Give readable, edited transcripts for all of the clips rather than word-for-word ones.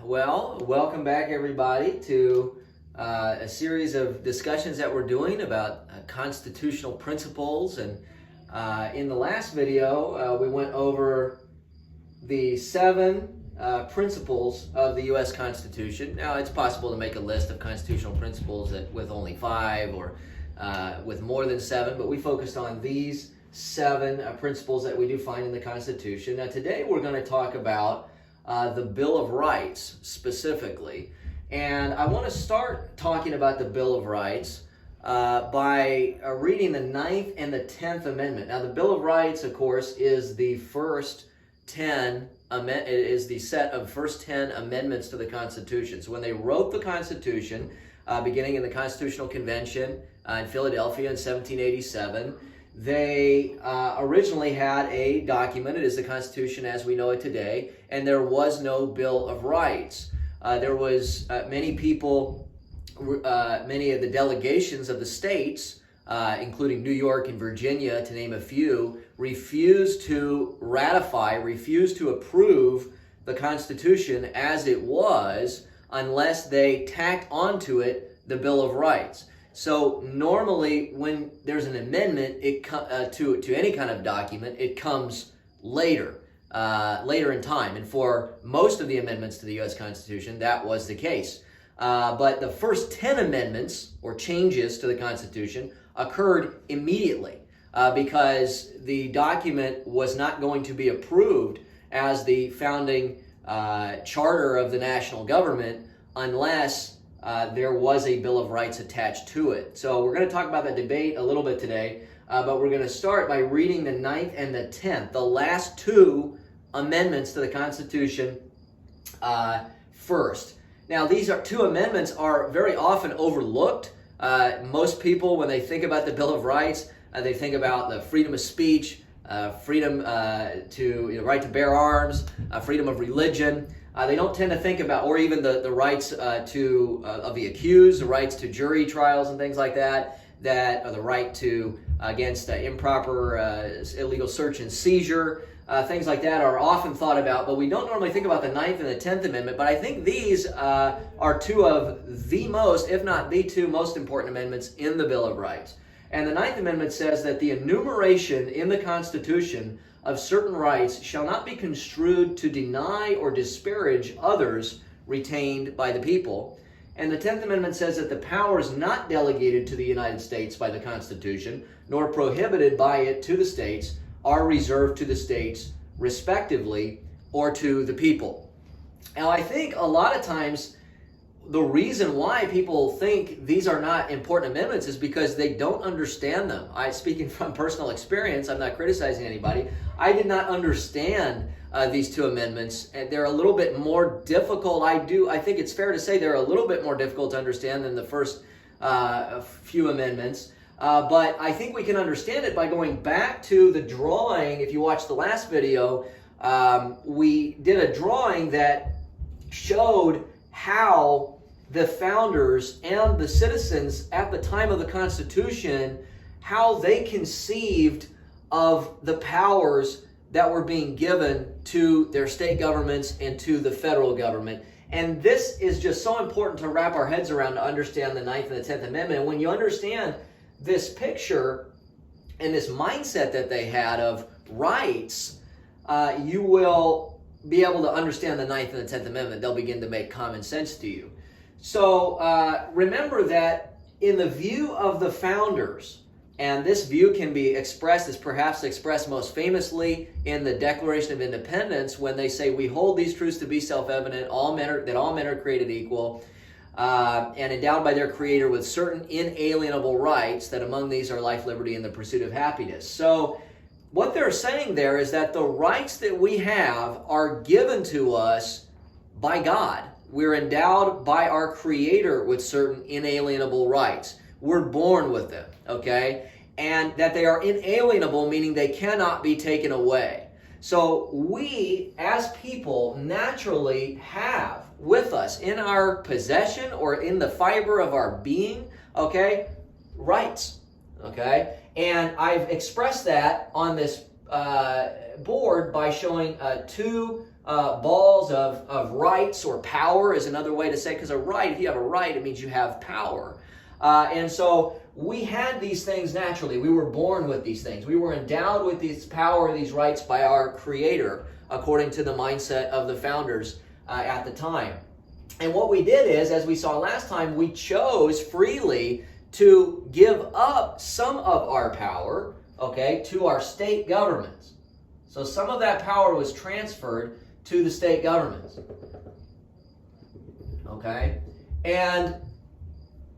Well, welcome back everybody to a series of discussions that we're doing about constitutional principles. And in the last video, we went over the 7 principles of the U.S. Constitution. Now, it's possible to make a list of constitutional principles with only 5 or with more than 7, but we focused on these 7 principles that we do find in the Constitution. Now, today we're going to talk about the Bill of Rights specifically. And I want to start talking about the Bill of Rights by reading the 9th and the 10th Amendment. Now, the Bill of Rights, of course, is the first 10 it is the set of first 10 amendments to the Constitution. So when they wrote the Constitution, beginning in the Constitutional Convention in Philadelphia in 1787, they originally had a document. It is the Constitution as we know it today, and there was no Bill of Rights. There was many people, many of the delegations of the states, including New York and Virginia, to name a few, refused to ratify, refused to approve the Constitution as it was unless they tacked onto it the Bill of Rights. So normally when there's an amendment to any kind of document, it comes later in time. And for most of the amendments to the U.S. Constitution, that was the case. But the first 10 amendments or changes to the Constitution occurred immediately because the document was not going to be approved as the founding charter of the national government unless there was a Bill of Rights attached to it. So we're going to talk about that debate a little bit today, but we're going to start by reading the 9th and the 10th, the last 2 amendments to the Constitution first. Now, these 2 amendments are very often overlooked. Most people, when they think about the Bill of Rights, they think about the freedom of speech, freedom to right to bear arms, freedom of religion. They don't tend to think about, or even the rights of the accused, the rights to jury trials and things like that, or the right to against improper illegal search and seizure. Things like that are often thought about, but we don't normally think about the 9th and the 10th Amendment. But I think these are 2 of the most, if not the 2 most important amendments in the Bill of Rights. And the 9th Amendment says that the enumeration in the Constitution of certain rights shall not be construed to deny or disparage others retained by the people. And the 10th Amendment says that the powers not delegated to the United States by the Constitution, nor prohibited by it to the states, are reserved to the states respectively or to the people. Now, I think a lot of times the reason why people think these are not important amendments is because they don't understand them. Speaking from personal experience, I'm not criticizing anybody. I did not understand these 2 amendments, and they're a little bit more difficult. I think it's fair to say they're a little bit more difficult to understand than the first few amendments. But I think we can understand it by going back to the drawing. If you watched the last video, we did a drawing that showed how the founders and the citizens at the time of the Constitution, how they conceived of the powers that were being given to their state governments and to the federal government. And this is just so important to wrap our heads around to understand the 9th and the 10th Amendment. And when you understand this picture and this mindset that they had of rights, you will be able to understand the 9th and the 10th Amendment. They'll begin to make common sense to you. So remember that in the view of the founders, and this view can be expressed, is perhaps expressed most famously in the Declaration of Independence when they say, we hold these truths to be self-evident, that all men are created equal, and endowed by their Creator with certain inalienable rights, that among these are life, liberty, and the pursuit of happiness. So what they're saying there is that the rights that we have are given to us by God. We're endowed by our Creator with certain inalienable rights. We're born with them, okay? And that they are inalienable, meaning they cannot be taken away. So we, as people, naturally have with us in our possession or in the fiber of our being, okay, rights, okay? And I've expressed that on this board by showing 2 balls of rights, or power is another way to say, because a right, if you have a right, it means you have power. And so we had these things naturally. We were born with these things. We were endowed with this power, these rights by our Creator, according to the mindset of the founders at the time. And what we did is, as we saw last time, we chose freely to give up some of our power, okay, to our state governments. So some of that power was transferred to the state governments. Okay? And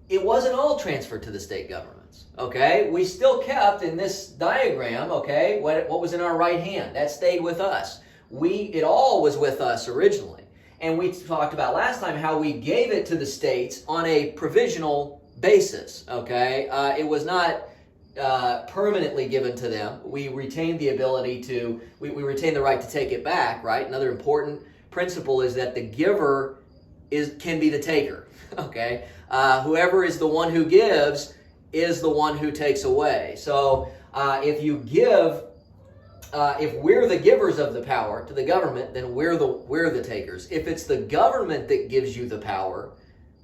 it wasn't all transferred to the state governments. Okay? We still kept in this diagram, okay, what was in our right hand. That stayed with us. It all was with us originally. And we talked about last time how we gave it to the states on a provisional basis, okay? It was not permanently given to them. We retained the ability to, we retained the right to take it back, right? Another important principle is that the giver can be the taker, okay? Whoever is the one who gives is the one who takes away. So if you give, if we're the givers of the power to the government, then we're the takers. If it's the government that gives you the power,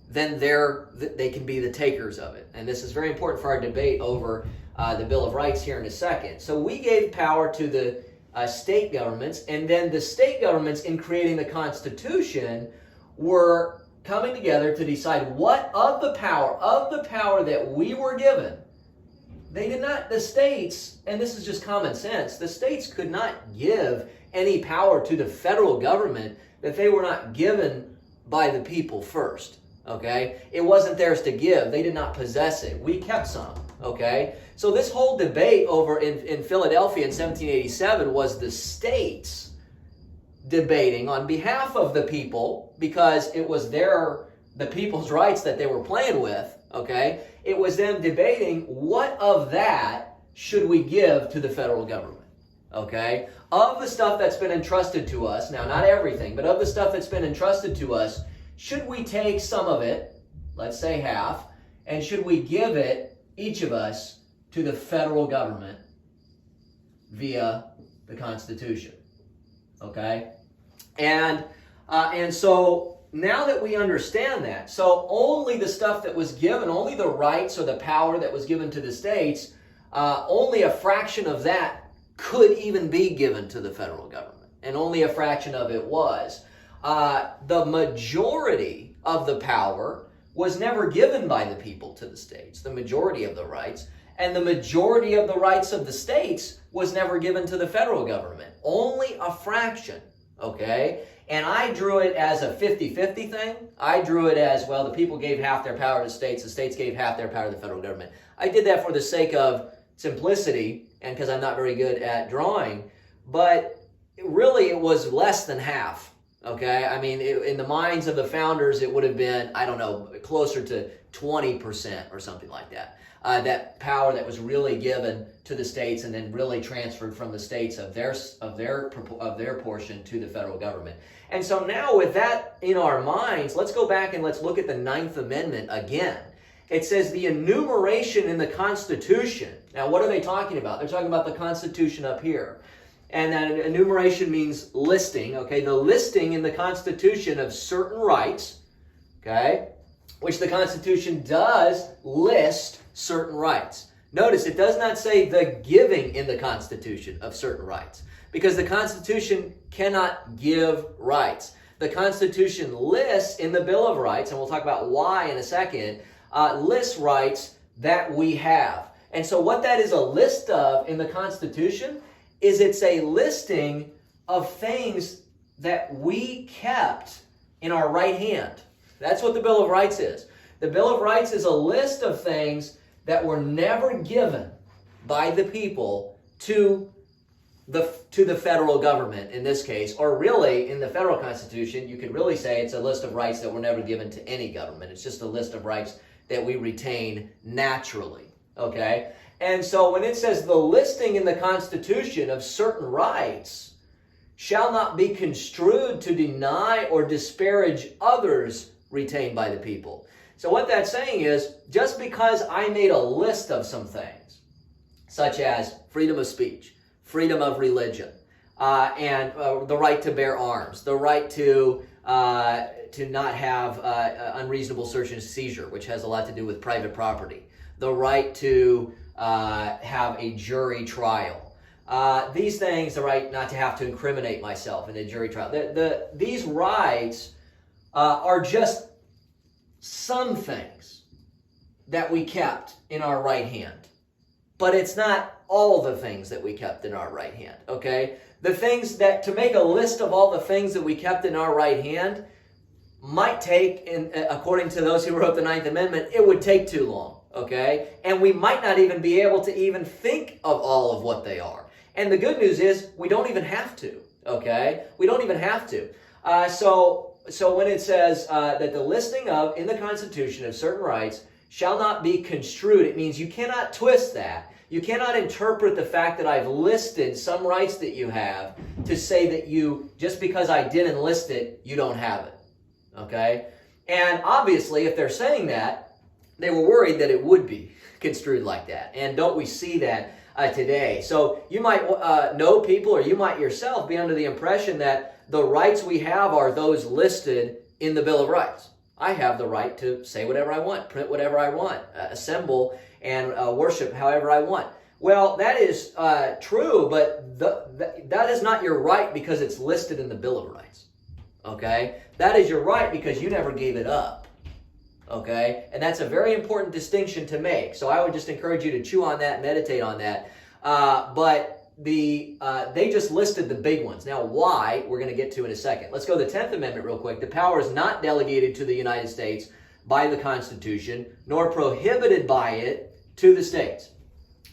then they can be the takers of it. And this is very important for our debate over the Bill of Rights here in a second. So we gave power to the state governments, and then the state governments, in creating the Constitution, were coming together to decide what of the power that we were given. They did not, the states, and this is just common sense, the states could not give any power to the federal government that they were not given by the people first, okay? It wasn't theirs to give. They did not possess it. We kept some, okay? So this whole debate over in Philadelphia in 1787 was the states debating on behalf of the people, because it was the people's rights that they were playing with, okay? It was them debating what of that should we give to the federal government, okay? Of the stuff that's been entrusted to us, now not everything, but of the stuff that's been entrusted to us, should we take some of it, let's say half, and should we give it, each of us, to the federal government via the Constitution, okay? And so now that we understand that, so only the stuff that was given, only the rights or the power that was given to the states, only a fraction of that could even be given to the federal government. And only a fraction of it was. The majority of the power was never given by the people to the states, the majority of the rights. And the majority of the rights of the states was never given to the federal government. Only a fraction, okay? And I drew it as a 50-50 thing. I drew it as, well, the people gave half their power to the states gave half their power to the federal government. I did that for the sake of simplicity and because I'm not very good at drawing, but really it was less than half, okay? I mean, in the minds of the founders, it would have been, I don't know, closer to 20% or something like that. That power that was really given to the states and then really transferred from the states of their portion to the federal government. And so now with that in our minds, let's go back and let's look at the Ninth Amendment again. It says the enumeration in the Constitution. Now what are they talking about? They're talking about the Constitution up here. And that enumeration means listing, okay? The listing in the Constitution of certain rights, okay? Which the Constitution does list certain rights. Notice it does not say the giving in the Constitution of certain rights, because the Constitution cannot give rights. The Constitution lists in the Bill of Rights, and we'll talk about why in a second, lists rights that we have. And so what that is a list of in the Constitution is it's a listing of things that we kept in our right hand. That's what the Bill of Rights is. The Bill of Rights is a list of things that were never given by the people to the federal government in this case, or really in the federal Constitution, you could really say it's a list of rights that were never given to any government. It's just a list of rights that we retain naturally, okay? And so when it says the listing in the Constitution of certain rights shall not be construed to deny or disparage others retained by the people. So what that's saying is, just because I made a list of some things, such as freedom of speech, freedom of religion, and the right to bear arms, the right to not have unreasonable search and seizure, which has a lot to do with private property, the right to have a jury trial. These things, the right not to have to incriminate myself in a jury trial. These rights are just some things that we kept in our right hand. But it's not all the things that we kept in our right hand, okay? The things that, to make a list of all the things that we kept in our right hand might take, according to those who wrote the Ninth Amendment, it would take too long, okay? And we might not even be able to even think of all of what they are. And the good news is we don't even have to, okay? We don't even have to. So when it says that the listing of, in the Constitution, of certain rights shall not be construed, it means you cannot twist that. You cannot interpret the fact that I've listed some rights that you have to say that you, just because I didn't list it, you don't have it, okay? And obviously, if they're saying that, they were worried that it would be construed like that. And don't we see that today? So you might know people, or you might yourself be under the impression that the rights we have are those listed in the Bill of Rights. I have the right to say whatever I want, print whatever I want, assemble and worship however I want. Well, that is true, but that is not your right because it's listed in the Bill of Rights. Okay? That is your right because you never gave it up. Okay? And that's a very important distinction to make. So I would just encourage you to chew on that, meditate on that. But they just listed the big ones. Now, why, we're going to get to in a second. Let's go to the 10th Amendment real quick. The power is not delegated to the United States by the Constitution, nor prohibited by it to the states.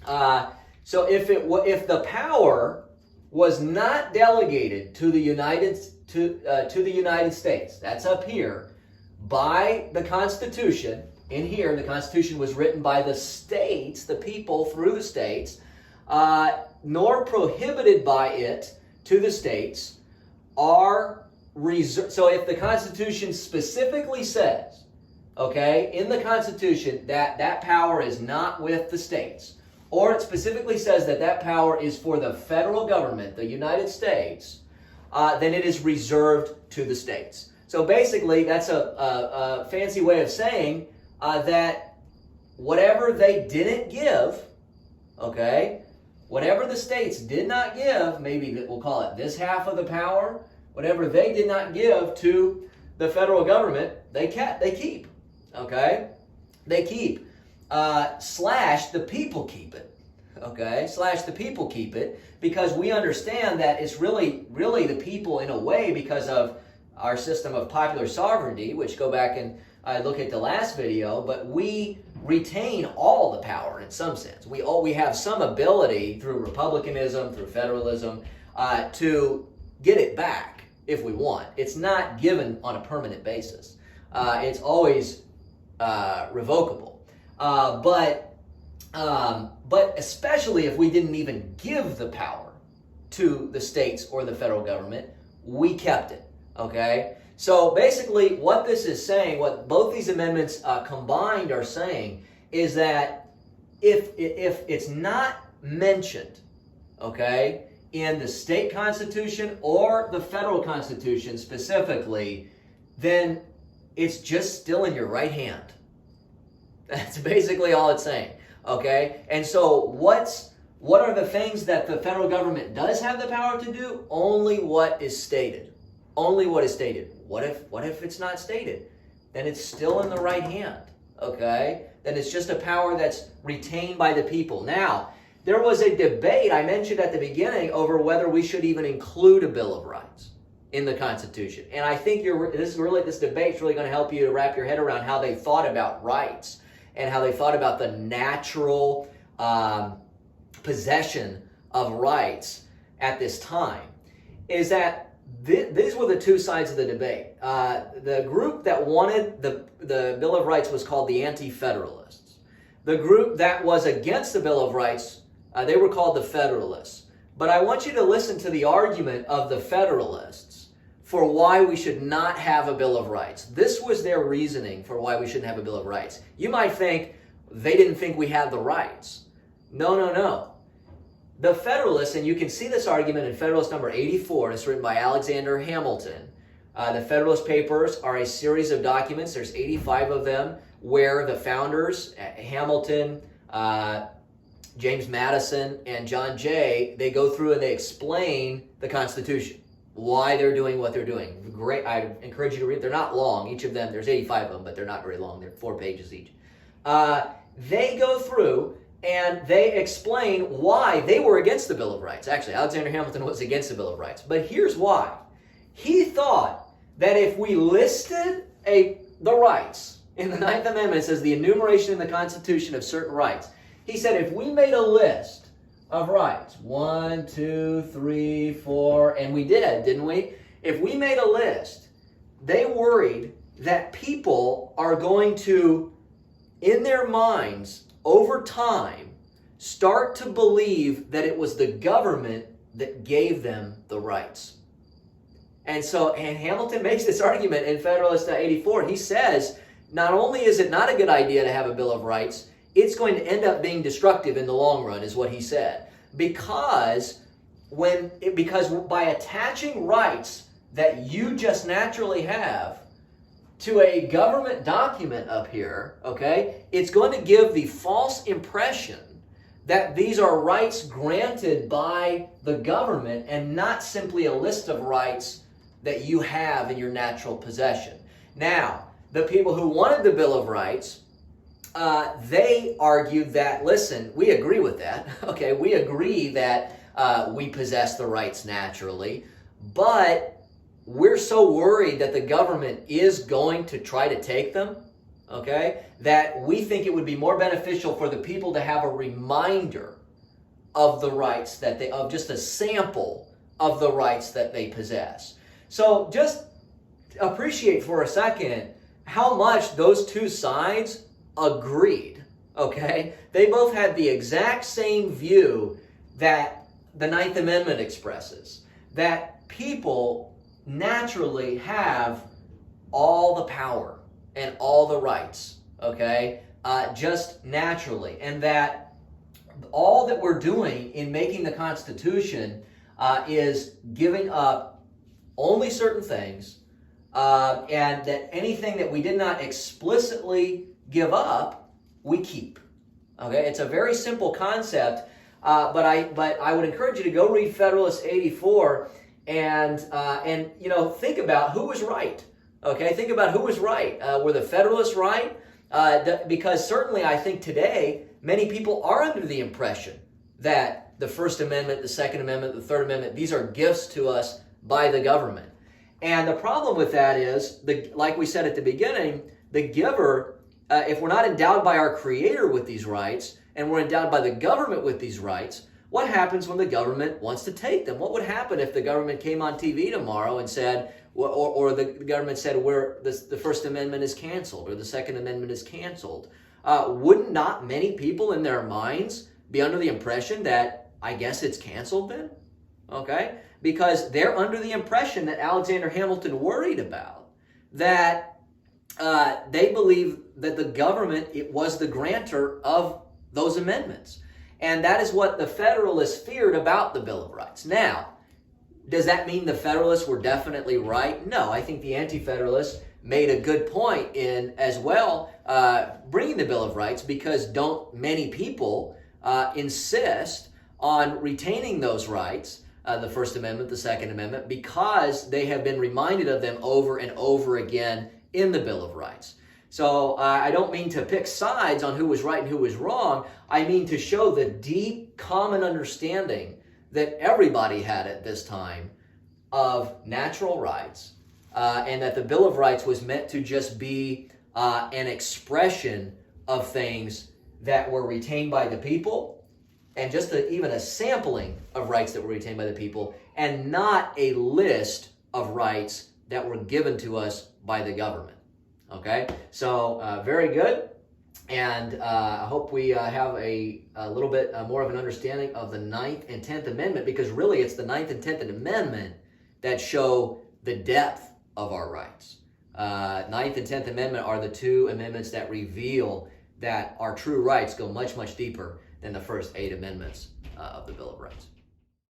So if the power was not delegated to the United States, that's up here, by the Constitution, in here, the Constitution was written by the states, the people through the states, nor prohibited by it to the states, are reserved. So if the Constitution specifically says, okay, in the Constitution that power is not with the states, or it specifically says that power is for the federal government, the United States, then it is reserved to the states. So basically, that's a fancy way of saying that whatever they didn't give, okay, whatever the states did not give, maybe we'll call it this half of the power, whatever they did not give to the federal government, they keep, okay? They keep. Slash the people keep it, okay? Slash the people keep it, because we understand that it's really the people in a way because of our system of popular sovereignty, which go back and look at the last video, but we retain all the power in some sense. We have some ability through republicanism, through federalism, to get it back if we want. It's not given on a permanent basis. It's always revocable. But especially if we didn't even give the power to the states or the federal government, we kept it. Okay? So basically what this is saying, what both these amendments combined are saying, is that if it's not mentioned, okay, in the state constitution or the federal constitution specifically, then it's just still in your right hand. That's basically all it's saying, okay? And so what are the things that the federal government does have the power to do? Only what is stated. Only what is stated. What if it's not stated? Then it's still in the right hand, okay? Then it's just a power that's retained by the people. Now, there was a debate I mentioned at the beginning over whether we should even include a Bill of Rights in the Constitution. And I think this debate's really going to help you to wrap your head around how they thought about rights and how they thought about the natural possession of rights at this time. Is that these were the two sides of the debate. The group that wanted the Bill of Rights was called the Anti-Federalists. The group that was against the Bill of Rights, they were called the Federalists. But I want you to listen to the argument of the Federalists for why we should not have a Bill of Rights. This was their reasoning for why we shouldn't have a Bill of Rights. You might think they didn't think we had the rights. No. the Federalists, and you can see this argument in Federalist number 84, it's written by Alexander Hamilton. The Federalist Papers are a series of documents, there's 85 of them, where the founders, Hamilton, James Madison, and John Jay, they go through and they explain the Constitution, why they're doing what they're doing. Great, I encourage you to read. They're not long, each of them, there's 85 of them, but they're not very long, they're 4 pages each. They go through and they explain why they were against the Bill of Rights. Actually, Alexander Hamilton was against the Bill of Rights, but here's why. He thought that if we listed the rights in the Ninth Amendment, it says the enumeration in the Constitution of certain rights. He said if we made a list of rights, 1, 2, 3, 4, and we did, didn't we? If we made a list, they worried that people are going to, in their minds, over time, start to believe that it was the government that gave them the rights. And Hamilton makes this argument in Federalist 84. He says, not only is it not a good idea to have a Bill of Rights, it's going to end up being destructive in the long run, is what he said. Because by attaching rights that you just naturally have to a government document up here, okay, it's going to give the false impression that these are rights granted by the government and not simply a list of rights that you have in your natural possession. Now, the people who wanted the Bill of Rights, they argued that, listen, we agree with that. Okay, we agree that we possess the rights naturally, but we're so worried that the government is going to try to take them, okay, that we think it would be more beneficial for the people to have a reminder of the rights of just a sample of the rights that they possess. So just appreciate for a second how much those two sides agreed, okay? They both had the exact same view that the Ninth Amendment expresses, that people naturally have all the power and all the rights, okay? Just naturally. And that all that we're doing in making the Constitution is giving up only certain things, and that anything that we did not explicitly give up, we keep. Okay, it's a very simple concept, but I would encourage you to go read Federalist 84 and think about who was right. Okay, think about who was right. Were the Federalists right? Because certainly I think today many people are under the impression that the First Amendment, the Second Amendment, the Third Amendment, these are gifts to us by the government. And the problem with that is, like we said at the beginning, the giver, if we're not endowed by our Creator with these rights, and we're endowed by the government with these rights, what happens when the government wants to take them? What would happen if the government came on TV tomorrow and said, or the government said, the First Amendment is canceled, or the Second Amendment is canceled? Wouldn't not many people in their minds be under the impression that, I guess it's canceled then? Okay? Because they're under the impression that Alexander Hamilton worried about, that they believe that the government, it was the grantor of those amendments. And that is what the Federalists feared about the Bill of Rights. Now, does that mean the Federalists were definitely right? No, I think the Anti-Federalists made a good point in, as well, bringing the Bill of Rights, because don't many people insist on retaining those rights, the First Amendment, the Second Amendment, because they have been reminded of them over and over again in the Bill of Rights. So I don't mean to pick sides on who was right and who was wrong. I mean to show the deep common understanding that everybody had at this time of natural rights, and that the Bill of Rights was meant to just be an expression of things that were retained by the people, and just even a sampling of rights that were retained by the people, and not a list of rights that were given to us by the government. Okay, so very good, and I hope we have a little bit more of an understanding of the Ninth and Tenth Amendment, because really it's the Ninth and Tenth Amendment that show the depth of our rights. Ninth and Tenth Amendment are the two amendments that reveal that our true rights go much, much deeper than the first 8 amendments of the Bill of Rights.